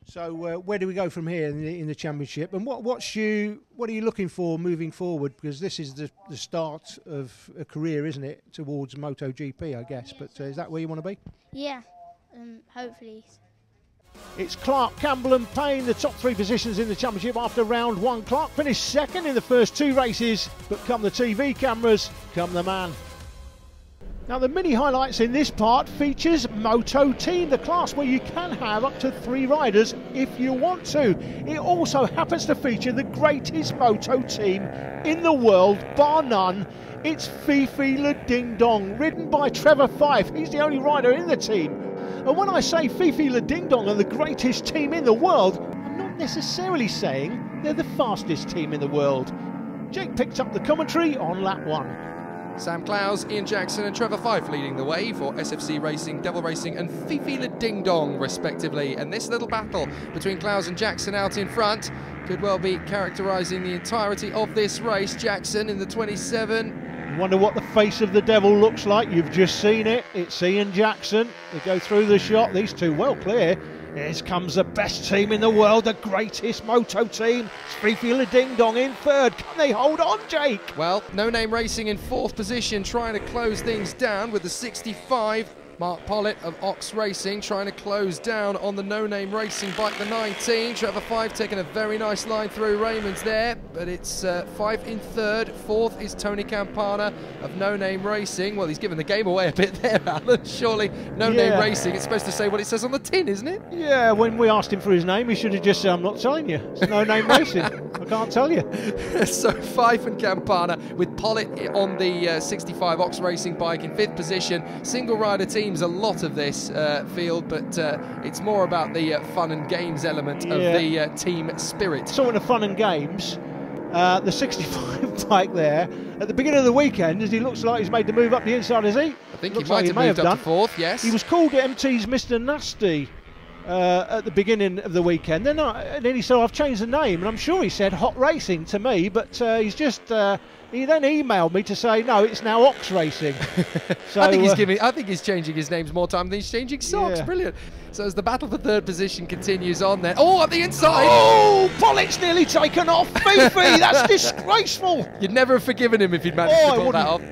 Speaker 1: So where do we go from here in the championship? And what are you looking for moving forward? Because this is the start of a career, isn't it, towards MotoGP, I guess.
Speaker 6: Yeah,
Speaker 1: but is that where you want to be?
Speaker 6: Yeah, hopefully.
Speaker 1: It's Clark, Campbell and Payne, the top three positions in the championship after round one. Clark finished second in the first two races, but come the TV cameras, come the man. Now the mini highlights in this part features Moto Team, the class where you can have up to 3 riders if you want to. It also happens to feature the greatest Moto Team in the world, bar none. It's Fifi Le Ding Dong, ridden by Trevor Fife. He's the only rider in the team. And when I say Fifi Le Ding Dong are the greatest team in the world, I'm not necessarily saying they're the fastest team in the world. Jake picked up the commentary on lap 1.
Speaker 3: Sam Clowes, Ian Jackson and Trevor Fife leading the way for SFC Racing, Devil Racing and Fifi Le Ding Dong respectively. And this little battle between Clowes and Jackson out in front could well be characterising the entirety of this race. Jackson in the 27.
Speaker 1: You wonder what the face of the devil looks like. You've just seen it. It's Ian Jackson. They go through the shot. These two well clear. Here comes the best team in the world, the greatest Moto Team. It's Fifi Le Ding Dong in third. Can they hold on, Jake?
Speaker 3: Well, No Name Racing in fourth position, trying to close things down with the 65. Mark Pollitt of Ox Racing trying to close down on the No Name Racing bike, the 19. Trevor Fife taking a very nice line through Raymond's there, but it's Fife in third. Fourth is Tony Campana of No Name Racing. Well, he's given the game away a bit there, Alan. Surely No Name Racing, it's supposed to say what it says on the tin, isn't it?
Speaker 1: Yeah, when we asked him for his name, he should have just said, I'm not telling you. It's No Name Racing. I can't tell you.
Speaker 3: So Fife and Campana with Pollitt on the 65 Ox Racing bike in fifth position. Single rider teams a lot of this field, but it's more about the fun and games element of the team spirit.
Speaker 1: Talking of fun and games, the 65 bike there, at the beginning of the weekend, as he looks like he's made the move up the inside, has he?
Speaker 3: I think he might have moved up to fourth, yes.
Speaker 1: He was called MT's Mr. Nasty at the beginning of the weekend. And then he said, I've changed the name, and I'm sure he said Hot Racing to me, but he's just... he then emailed me to say, no, it's now Ox Racing. So,
Speaker 3: I think he's changing his names more time than he's changing socks. Yeah. Brilliant. So as the battle for third position continues on there. Oh, at the inside.
Speaker 1: Oh, Pollitt's nearly taken off. Fifi, that's disgraceful.
Speaker 3: You'd never have forgiven him if he'd managed to pull that off.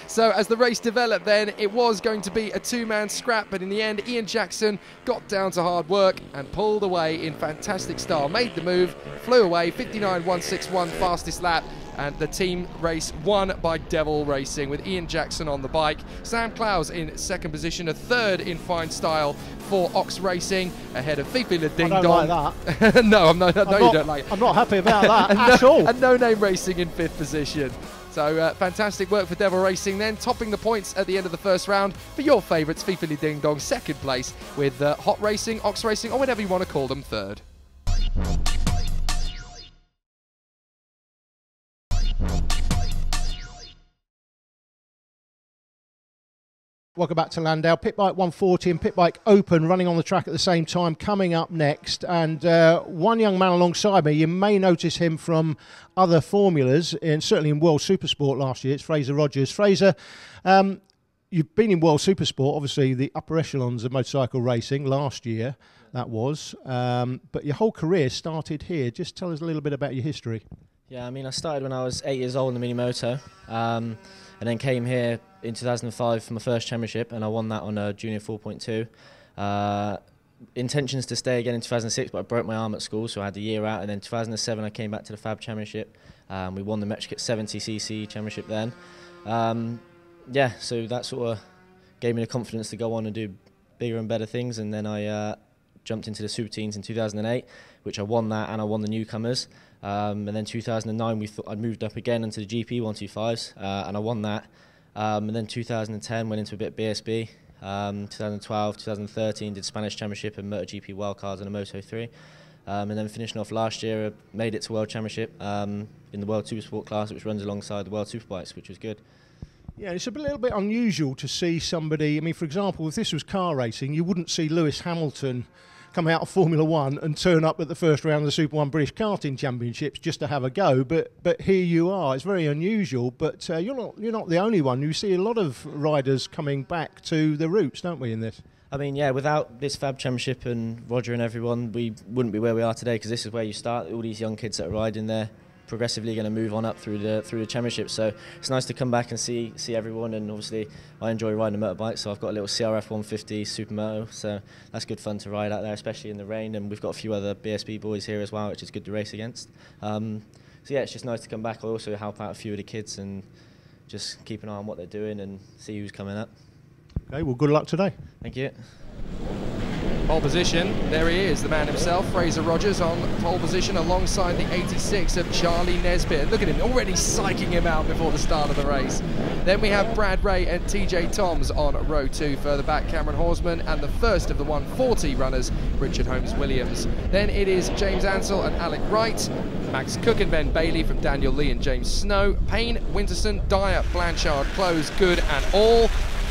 Speaker 3: So as the race developed then, it was going to be a two-man scrap, but in the end, Ian Jackson got down to hard work and pulled away in fantastic style. Made the move, flew away, 59.161 fastest lap. and the team race won by Devil Racing with Ian Jackson on the bike. Sam Clowes in second position, a third in fine style for Ox Racing, ahead of Fifi Le Ding Dong.
Speaker 1: I don't like that.
Speaker 3: No, you don't like it.
Speaker 1: I'm not happy about that at all.
Speaker 3: And No Name Racing in fifth position. So fantastic work for Devil Racing then, topping the points at the end of the first round for your favourites, Fifi Le Ding Dong, second place, with Hot Racing, Ox Racing, or whatever you want to call them, third.
Speaker 1: Welcome back to Llandow. Pit Bike 140 and Pit Bike Open running on the track at the same time, coming up next. And one young man alongside me, you may notice him from other formulas, and certainly in World Supersport last year. It's Fraser Rogers. Fraser, you've been in World Supersport, obviously the upper echelons of motorcycle racing last year, that was. But your whole career started here. Just tell us a little bit about your history.
Speaker 7: Yeah, I mean, I started when I was 8 years old in the Minimoto, and then came here in 2005 for my first championship, and I won that on a Junior 4.2. Intentions to stay again in 2006, but I broke my arm at school, so I had the year out, and then 2007 I came back to the FAB Championship. We won the GP70 cc Championship then. Yeah, so that sort of gave me the confidence to go on and do bigger and better things, and then I jumped into the Super Teens in 2008, which I won that, and I won the newcomers. And then 2009 I moved up again into the GP 125s, and I won that. And then 2010 went into a bit of BSB. 2012, 2013 did Spanish Championship and MotoGP wildcards and a Moto 3. And then finishing off last year, made it to World Championship in the World Supersport class, which runs alongside the World Superbikes, which was good.
Speaker 1: Yeah, it's a little bit unusual to see somebody, I mean, for example, if this was car racing, you wouldn't see Lewis Hamilton come out of Formula One and turn up at the first round of the Super 1 British Karting Championships just to have a go, but here you are. It's very unusual, but you're not the only one. You see a lot of riders coming back to the roots, don't we, in this?
Speaker 7: I mean, yeah, without this FAB Championship and Roger and everyone, we wouldn't be where we are today, because this is where you start. All these young kids that are riding there, progressively going to move on up through the championship. So it's nice to come back and see everyone, and obviously I enjoy riding a motorbike, so I've got a little CRF 150 Supermoto, so that's good fun to ride out there, especially in the rain, and we've got a few other BSB boys here as well, which is good to race against. So yeah, it's just nice to come back. I also help out a few of the kids and just keep an eye on what they're doing and see who's coming up.
Speaker 1: Okay, well, good luck today.
Speaker 7: Thank you.
Speaker 3: Pole position, there he is, the man himself, Fraser Rogers on pole position alongside the 86 of Charlie Nesbitt. Look at him, already psyching him out before the start of the race. Then we have Brad Ray and TJ Toms on row 2. Further back, Cameron Horsman and the first of the 140 runners, Richard Holmes Williams. Then it is James Ansell and Alec Wright, Max Cook and Ben Bailey from Daniel Lee and James Snow, Payne, Winterson, Dyer, Blanchard, Close, Good and all.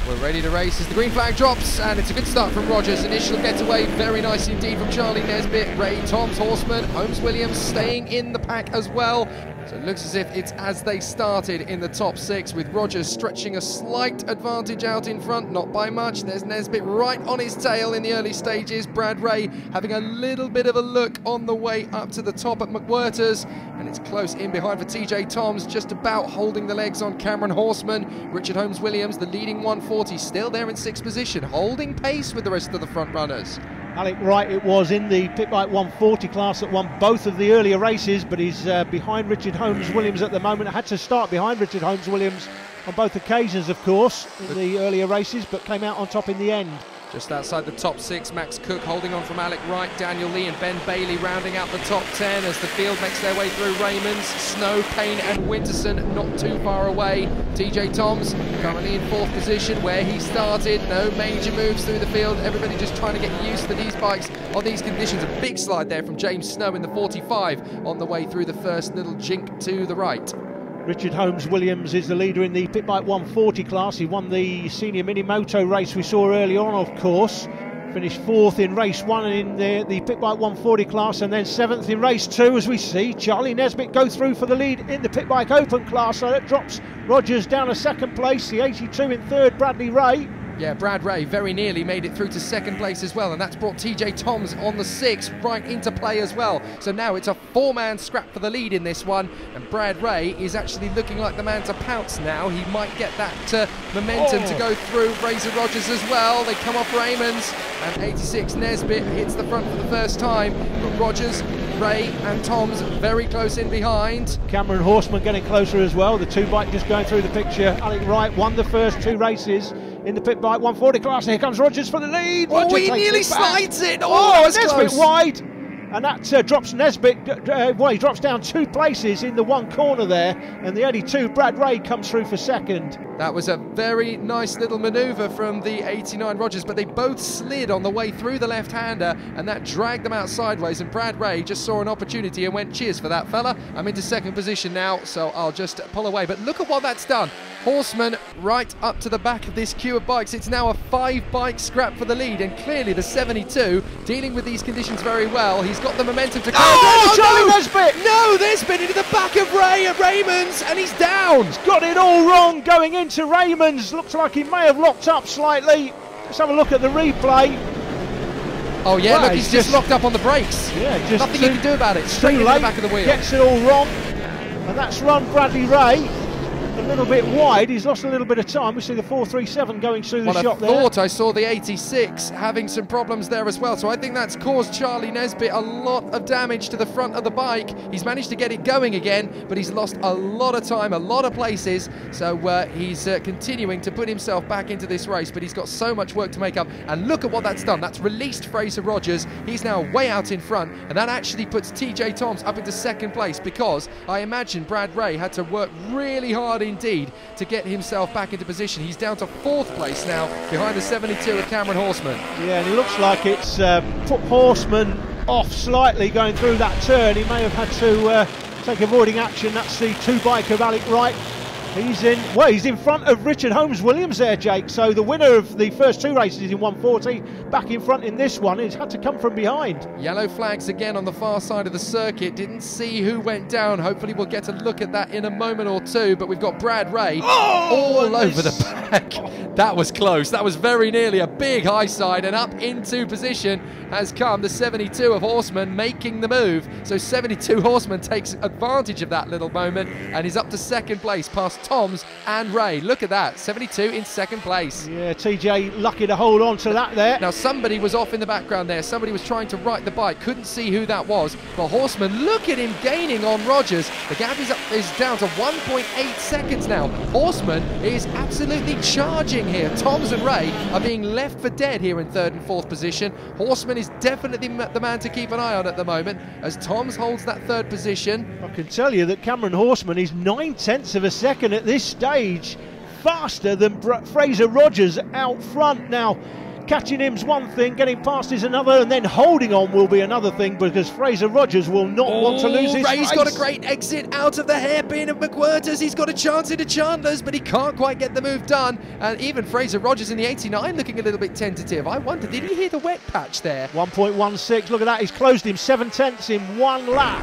Speaker 3: We're ready to race as the green flag drops, and it's a good start from Rogers. Initial getaway, very nice indeed from Charlie Nesbitt, Ray, Toms, Horseman, Holmes Williams staying in the pack as well. So it looks as if it's as they started in the top 6, with Rogers stretching a slight advantage out in front, not by much. There's Nesbitt right on his tail in the early stages. Brad Ray having a little bit of a look on the way up to the top at McWhirter's, and it's close in behind for TJ Toms, just about holding the legs on Cameron Horseman. Richard Holmes Williams, the leading 140, still there in 6th position, holding pace with the rest of the front runners.
Speaker 1: Alec Wright it was in the Pit Bike 140 class that won both of the earlier races, but he's behind Richard Holmes Williams at the moment. Had to start behind Richard Holmes Williams on both occasions, of course, in the earlier races, but came out on top in the end.
Speaker 3: Just outside the top 6, Max Cook holding on from Alec Wright, Daniel Lee and Ben Bailey rounding out the top 10 as the field makes their way through Raymonds, Snow, Payne and Winterson not too far away. TJ Toms currently in 4th position where he started. No major moves through the field. Everybody just trying to get used to these bikes on these conditions. A big slide there from James Snow in the 45 on the way through the first little jink to the right.
Speaker 1: Richard Holmes Williams is the leader in the Pit Bike 140 class. He won the Senior Minimoto race we saw early on, of course. Finished 4th in race 1 in the Pit Bike 140 class, and then 7th in race 2, as we see Charlie Nesbitt go through for the lead in the Pit Bike Open class. So that drops Rogers down to 2nd place, the 82 in 3rd, Bradley Ray.
Speaker 3: Yeah, Brad Ray very nearly made it through to 2nd place as well, and that's brought TJ Toms on the 6th right into play as well. So now it's a 4-man scrap for the lead in this one, and Brad Ray is actually looking like the man to pounce now. He might get that momentum to go through. Fraser Rogers as well. They come off Raymonds, and 86 Nesbitt hits the front for the first time, but Rogers Ray and Tom's very close in behind.
Speaker 1: Cameron Horseman getting closer as well. The two bike just going through the picture. Alec Wright won the first 2 races in the pit bike 140 class. Here comes Rogers for the lead.
Speaker 3: Oh, he nearly slides it. Oh, that's
Speaker 1: Nesbitt
Speaker 3: close.
Speaker 1: wide. And that drops Nesbitt, well, he drops down 2 places in the one corner there, and the 82, Brad Ray, comes through for second.
Speaker 3: That was a very nice little manoeuvre from the 89 Rogers, but they both slid on the way through the left-hander, and that dragged them out sideways, and Brad Ray just saw an opportunity and went, cheers for that fella. I'm into second position now, so I'll just pull away. But look at what that's done. Horseman right up to the back of this queue of bikes. It's now a 5-bike scrap for the lead, and clearly the 72 dealing with these conditions very well. He's got the momentum to carry.
Speaker 1: Oh, Charlie Nesbitt!
Speaker 3: No, Nesbitt into the back of Ray at Raymond's, and he's down.
Speaker 1: He's got it all wrong going into Raymond's. Looks like he may have locked up slightly. Let's have a look at the replay.
Speaker 3: Oh yeah,
Speaker 1: Well,
Speaker 3: look, he's just locked up on the brakes.
Speaker 1: Yeah, just
Speaker 3: nothing you can do about it. Straight into the back of the wheel.
Speaker 1: Gets it all wrong, and that's run Bradley Ray a little bit wide. He's lost a little bit of time. We see the 437 going through the shot there.
Speaker 3: I thought I saw the 86 having some problems there as well, so I think that's caused Charlie Nesbitt a lot of damage to the front of the bike. He's managed to get it going again, but he's lost a lot of time, a lot of places, so he's continuing to put himself back into this race, but he's got so much work to make up. And look at what that's done. That's released Fraser Rogers. He's now way out in front, and that actually puts TJ Toms up into second place, because I imagine Brad Ray had to work really hard indeed to get himself back into position. He's down to 4th place now behind the 72 of Cameron Horseman.
Speaker 1: Yeah, and it looks like it's put Horseman off slightly going through that turn. He may have had to take avoiding action. That's the 2-bike of Alec Wright. He's in front of Richard Holmes-Williams there, Jake. So the winner of the first 2 races in 140, back in front in this one. He's had to come from behind.
Speaker 3: Yellow flags again on the far side of the circuit. Didn't see who went down. Hopefully we'll get a look at that in a moment or two. But we've got Brad Ray all over the back. That was close. That was very nearly a big high side, and up into position has come the 72 of Horseman making the move. So 72 Horseman takes advantage of that little moment and is up to second place past Toms and Ray. Look at that, 72 in second place.
Speaker 1: Yeah, TJ lucky to hold on to that there.
Speaker 3: Now somebody was off in the background there. Somebody was trying to right the bike. Couldn't see who that was. But Horseman, look at him gaining on Rogers. The gap is down to 1.8 seconds now. Horseman is absolutely charging here. Toms and Ray are being left for dead here in 3rd and 4th position. Horseman is definitely the man to keep an eye on at the moment, as Toms holds that 3rd position.
Speaker 1: I can tell you that Cameron Horseman is 9/10 of a second at this stage faster than Fraser Rogers out front. Now, catching him's one thing, getting past is another, and then holding on will be another thing, because Fraser Rogers will not want to lose his
Speaker 3: Ray's
Speaker 1: race.
Speaker 3: got a great exit out of the hairpin of McWhirters. He's got a chance into Chandler's, but he can't quite get the move done. And even Fraser Rogers in the 89 looking a little bit tentative. I wonder, did he hear the wet patch there?
Speaker 1: 1.16, look at that, he's closed him 7/10 in 1 lap.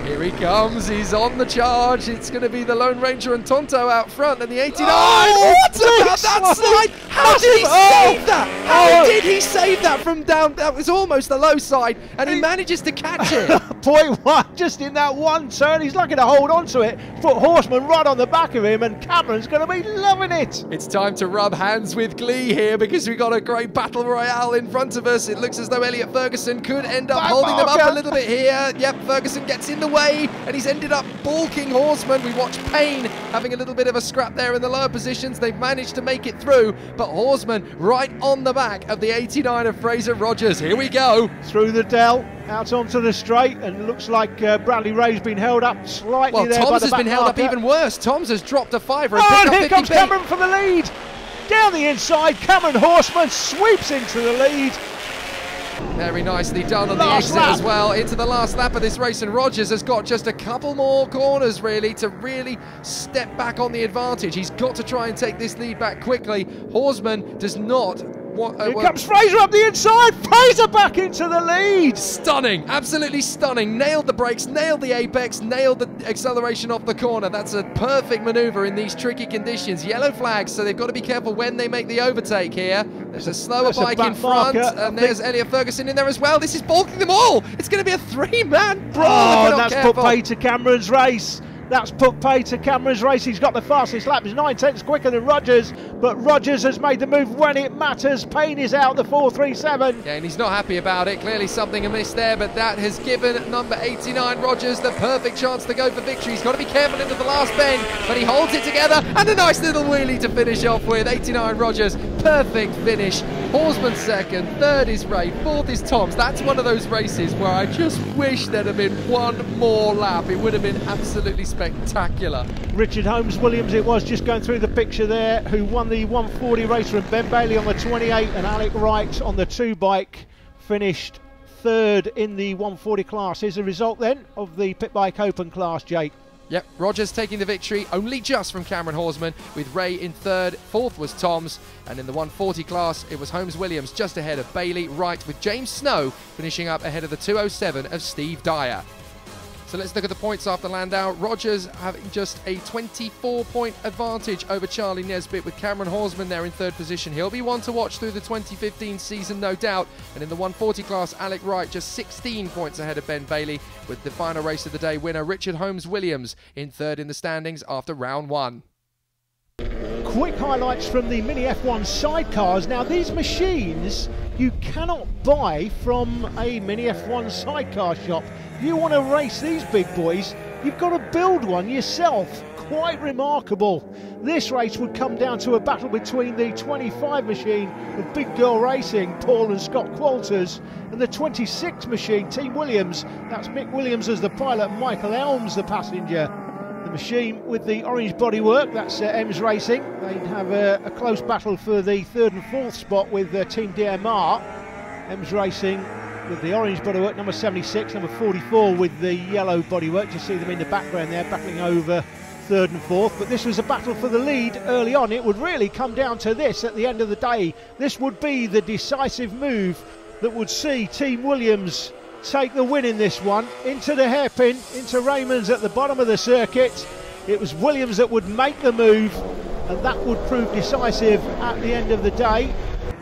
Speaker 3: Here he comes, he's on the charge. It's going to be the Lone Ranger and Tonto out front, and the 89.
Speaker 1: Oh,
Speaker 3: what about that slide? How did he save that? How did he save that from down? That was almost the low side, and he manages to catch it.
Speaker 1: 0.1, just in that one turn. He's lucky to hold on to it. Put Horseman right on the back of him, and Cameron's going to be loving it.
Speaker 3: It's time to rub hands with glee here, because we've got a great battle royale in front of us. It looks as though Elliot Ferguson could end up holding them up a little bit here. Yep, Ferguson gets in the way, and he's ended up balking Horseman. We watch Payne having a little bit of a scrap there in the lower positions. They've managed to make it through, but Horseman right on the back of the 89 of Fraser Rogers. Here we go.
Speaker 1: Through the dell, out onto the straight, and looks like Bradley Ray's been held up slightly there by the
Speaker 3: Toms has
Speaker 1: back
Speaker 3: been held up
Speaker 1: marker.
Speaker 3: even worse. Toms has dropped a 5 and
Speaker 1: Oh,
Speaker 3: picked
Speaker 1: and
Speaker 3: up
Speaker 1: here
Speaker 3: 50
Speaker 1: comes
Speaker 3: feet.
Speaker 1: Cameron for the lead. Down the inside, Cameron Horseman sweeps into the lead.
Speaker 3: Very nicely done on the
Speaker 1: Last
Speaker 3: exit
Speaker 1: lap.
Speaker 3: as well, into the last lap of this race, and Rogers has got just a couple more corners really to really step back on the advantage. He's got to try and take this lead back quickly. Horseman does not
Speaker 1: Here comes Fraser up the inside. Fraser back into the lead.
Speaker 3: Stunning, absolutely stunning. Nailed the brakes, nailed the apex, nailed the acceleration off the corner. That's a perfect manoeuvre in these tricky conditions. Yellow flags, so they've got to be careful when they make the overtake here. There's a slower bike in front, and there's Elliot Ferguson in there as well. This is balking them all. It's going to be a 3-man brawl.
Speaker 1: Oh, and that's put pay to Cameron's race. That's put pay to Cameron's race. He's got the fastest lap. He's 9/10 quicker than Rogers, but Rogers has made the move when it matters. Payne is out, the 4.37.
Speaker 3: Yeah, and he's not happy about it. Clearly something amiss there, but that has given number 89 Rogers the perfect chance to go for victory. He's got to be careful into the last bend, but he holds it together, and a nice little wheelie to finish off with. 89 Rogers, perfect finish. Horsman second, third is Ray, fourth is Toms. That's one of those races where I just wish there'd have been one more lap. It would have been absolutely spectacular.
Speaker 1: Richard Holmes Williams it was, just going through the picture there, who won the 140 race from Ben Bailey on the 28, and Alec Wright on the 2 bike finished third in the 140 class. Here's the result then of the Pit Bike Open class, Jake.
Speaker 3: Yep, Rogers taking the victory, only just from Cameron Horsman, with Ray in third, fourth was Toms, and in the 140 class it was Holmes Williams just ahead of Bailey, Wright, with James Snow finishing up ahead of the 207 of Steve Dyer. So let's look at the points after Llandow. Rogers having just a 24-point advantage over Charlie Nesbitt, with Cameron Horsman there in third position. He'll be one to watch through the 2015 season, no doubt. And in the 140 class, Alec Wright just 16 points ahead of Ben Bailey, with the final race of the day winner Richard Holmes Williams in third in the standings after round 1.
Speaker 1: Quick highlights from the Mini F1 Sidecars. Now these machines you cannot buy from a Mini F1 sidecar shop. If you want to race these big boys, you've got to build one yourself. Quite remarkable. This race would come down to a battle between the 25 machine of Big Girl Racing, Paul and Scott Qualters, and the 26 machine, Team Williams. That's Mick Williams as the pilot, Michael Elms the passenger. The machine with the orange bodywork, that's Ems Racing. They'd have a close battle for the 3rd and 4th spot with Team DMR. Ems Racing with the orange bodywork, number 76, number 44 with the yellow bodywork. You see them in the background there, battling over 3rd and 4th. But this was a battle for the lead early on. It would really come down to this at the end of the day. This would be the decisive move that would see Team Williams take the win in this one. Into the hairpin, into Raymond's at the bottom of the circuit. It was Williams that would make the move, and that would prove decisive at the end of the day.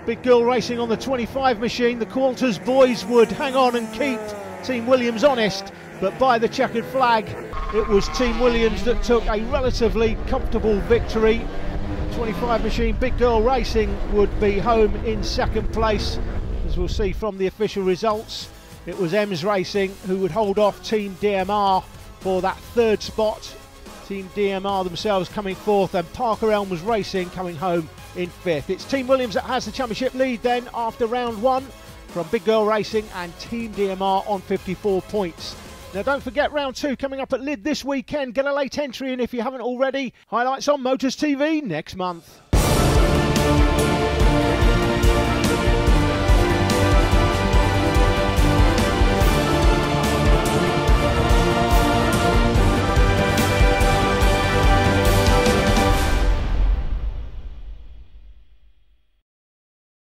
Speaker 1: Big Girl Racing on the 25 machine. The Qualters boys would hang on and keep Team Williams honest, but by the checkered flag, it was Team Williams that took a relatively comfortable victory. 25 machine Big Girl Racing would be home in second place, as we'll see from the official results. It was Ems Racing who would hold off Team DMR for that 3rd spot. Team DMR themselves coming 4th, and Parker Elms Racing coming home in 5th. It's Team Williams that has the championship lead then after round 1 from Big Girl Racing, and Team DMR on 54 points. Now don't forget round 2 coming up at Lyd this weekend. Get a late entry in if you haven't already. Highlights on Motors TV next month.